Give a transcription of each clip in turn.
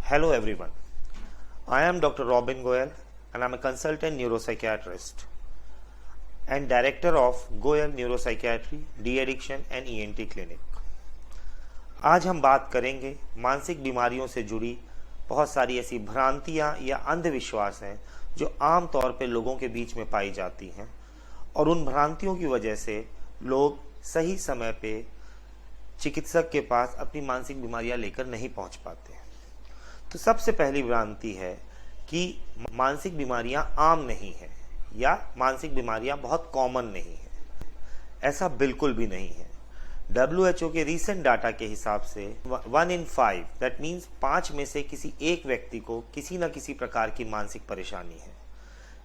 Hello everyone. I am Dr. Robin Goyal and I am a consultant neuropsychiatrist and director of Goyal Neuropsychiatry, De-Addiction and ENT Clinic. आज हम बात करेंगे मानसिक बीमारियों से जुड़ी बहुत सारी ऐसी भ्रांतियां या अंधविश्वास हैं जो आम तौर पे लोगों के बीच में पाई जाती हैं और उन भ्रांतियों की वजह से लोग सही समय पे चिकित्सक के पास अपनी मानसिक बीमारियां लेकर नहीं पहुंच पाते। तो सबसे पहली भ्रांति है कि मानसिक बीमारियां आम नहीं है या मानसिक बीमारियां बहुत कॉमन नहीं है। ऐसा बिल्कुल भी नहीं है। WHO के रीसेंट डाटा के हिसाब से 1 in 5 दैट मीन्स 5 में से किसी एक व्यक्ति को किसी न किसी प्रकार की मानसिक परेशानी है,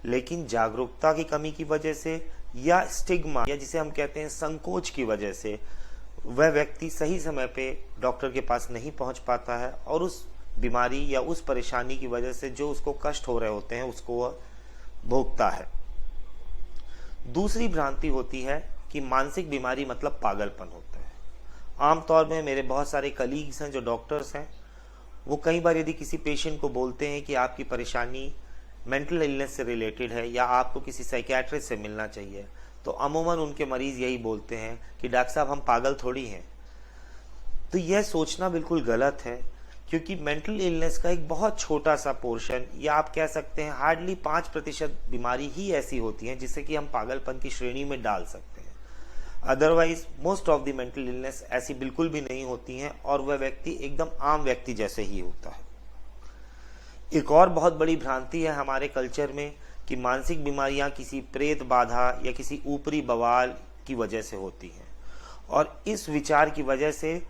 लेकिन जागरूकता की कमी की वजह से या स्टिग्मा या जिसे हम कहते हैं संकोच की वजह से वह व्यक्ति सही समय पे डॉक्टर के पास नहीं पहुंच पाता है और उस बीमारी या उस परेशानी की वजह से जो उसको कष्ट हो रहे होते हैं उसको वह भोगता है। दूसरी भ्रांति होती है कि मानसिक बीमारी मतलब पागलपन होता है। आमतौर में मेरे बहुत सारे कलीग्स हैं जो डॉक्टर्स हैं, वो कई बार यदि किसी पेशेंट को बोलते हैं कि आपकी परेशानी मेंटल इलनेस से रिलेटेड है या आपको किसी साइकियाट्रिस्ट से मिलना चाहिए, तो अमूमन उनके मरीज यही बोलते हैं कि डॉक्टर साहब हम पागल थोड़ी हैं। तो यह सोचना बिल्कुल गलत है, क्योंकि मेंटल इलनेस का एक बहुत छोटा सा पोर्शन या आप कह सकते हैं हार्डली 5% बीमारी ही ऐसी होती है जिसे कि हम पागलपन की श्रेणी में डाल सकते हैं। Otherwise most of the mental illness ऐसी बिल्कुल भी नहीं होती हैं और वह व्यक्ति एकदम आम व्यक्ति जैसे ही होता है। एक और बहुत बड़ी भ्रांति है हमारे कल्चर में कि मानसिक बीमारियां किसी प्रेत बाधा या किसी ऊपरी बवाल की वजह से होती हैं, और इस विचार की वजह से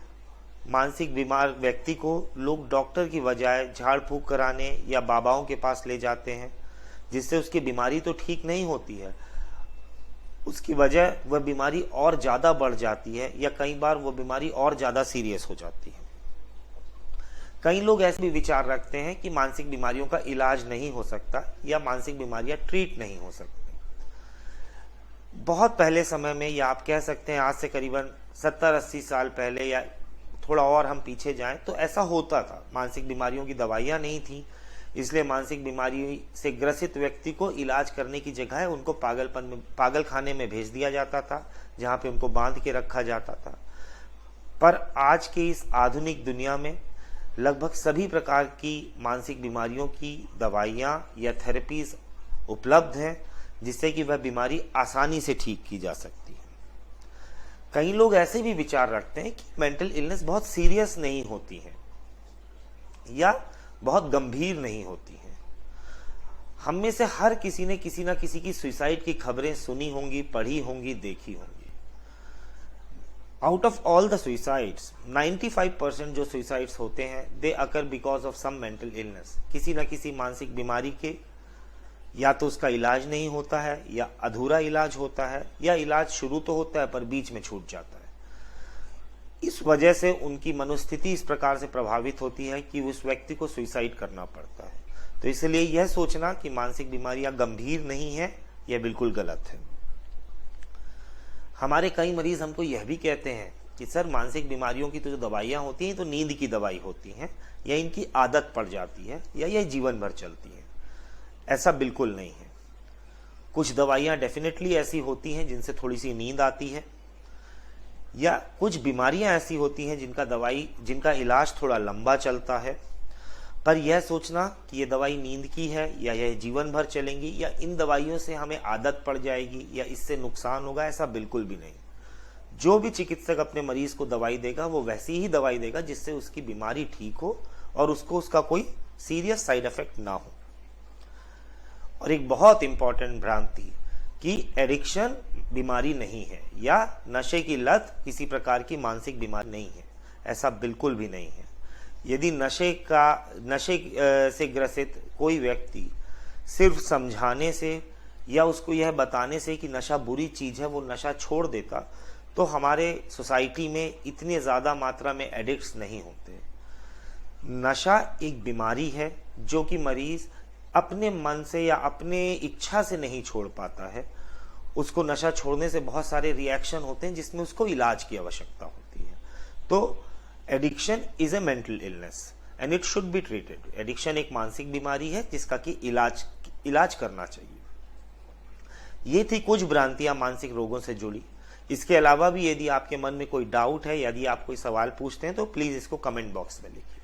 मानसिक बीमार व्यक्ति को लोग डॉक्टर की बजाय झाड़ फूक कराने या बाबाओं के पास ले जाते हैं, जिससे उसकी बीमारी तो ठीक नहीं होती है, उसकी वजह वह बीमारी और ज़्यादा बढ़ जाती है या कई बार वह बीमारी और ज़्यादा सीरियस हो जाती है। कई लोग ऐसे भी विचार रखते हैं कि मानसिक बीमारियों का इलाज नहीं हो सकता या मानसिक बीमारियां ट्रीट नहीं हो सकती। बहुत पहले समय में या आप कह सकते हैं आज से करीबन 70-80 साल पहले या थोड़ा और हम पीछे जाएं तो ऐसा होता था। मानसिक बीमारियों की दवाइयां नहीं थी, इसलिए मानसिक बीमारी से ग्रसित व्यक्ति को इलाज करने की जगह उनको पागल खाने में भेज दिया जाता था, जहां पे उनको बांध के रखा जाता था। पर आज के इस आधुनिक दुनिया में लगभग सभी प्रकार की मानसिक बीमारियों की दवाइयां या थेरेपीज उपलब्ध हैं, जिससे कि वह बीमारी आसानी से ठीक की जा सकती है। कई लोग ऐसे भी विचार रखते हैं कि मेंटल इलनेस बहुत सीरियस नहीं होती है या बहुत गंभीर नहीं होती है। हम में से हर किसी ने किसी ना किसी की सुसाइड की खबरें सुनी होंगी, पढ़ी होंगी, देखी होंगी। Out of all the suicides 95% जो सुसाइड्स होते हैं they occur because of some mental illness. किसी न किसी मानसिक बीमारी के या तो उसका इलाज नहीं होता है या अधूरा इलाज होता है या इलाज शुरू तो होता है पर बीच में छूट जाता है। इस वजह से उनकी मनोस्थिति इस प्रकार से प्रभावित होती है कि उस व्यक्ति को सुसाइड करना पड़ता है। तो इसलिए यह सोचना कि मानसिक बीमारियां गंभीर नहीं है यह बिल्कुल गलत है। हमारे कई मरीज हमको यह भी कहते हैं कि सर मानसिक बीमारियों की तो जो दवाइयां होती हैं तो नींद की दवाई होती हैं या इनकी आदत पड़ जाती है या यह जीवन भर चलती है। ऐसा बिल्कुल नहीं है। कुछ दवाइयां डेफिनेटली ऐसी होती हैं जिनसे थोड़ी सी नींद आती है, या कुछ बीमारियां ऐसी होती हैं जिनका इलाज थोड़ा लंबा चलता है। पर यह सोचना कि यह दवाई नींद की है या यह जीवन भर चलेंगी या इन दवाइयों से हमें आदत पड़ जाएगी या इससे नुकसान होगा, ऐसा बिल्कुल भी नहीं। जो भी चिकित्सक अपने मरीज को दवाई देगा वो वैसी ही दवाई देगा जिससे उसकी बीमारी ठीक हो और उसको उसका कोई सीरियस साइड इफेक्ट ना हो। और एक बहुत इंपॉर्टेंट भ्रांति कि एडिक्शन बीमारी नहीं है या नशे की लत किसी प्रकार की मानसिक बीमारी नहीं है, ऐसा बिल्कुल भी नहीं है। यदि नशे से ग्रसित कोई व्यक्ति सिर्फ समझाने से या उसको यह बताने से कि नशा बुरी चीज है वो नशा छोड़ देता, तो हमारे सोसाइटी में इतने ज्यादा मात्रा में एडिक्ट्स नहीं होते। नशा एक बीमारी है जो कि मरीज अपने मन से या अपने इच्छा से नहीं छोड़ पाता है। उसको नशा छोड़ने से बहुत सारे रिएक्शन होते हैं जिसमें उसको इलाज की आवश्यकता होती है। तो addiction is a mental illness, and it should be treated. Addiction एक मानसिक बीमारी है जिसका कि इलाज करना चाहिए। ये थी कुछ भ्रांतियां मानसिक रोगों से जुड़ी। इसके अलावा भी यदि आपके मन में कोई डाउट है, यदि आप कोई सवाल पूछते हैं तो प्लीज इसको कमेंट बॉक्स में लिखिए।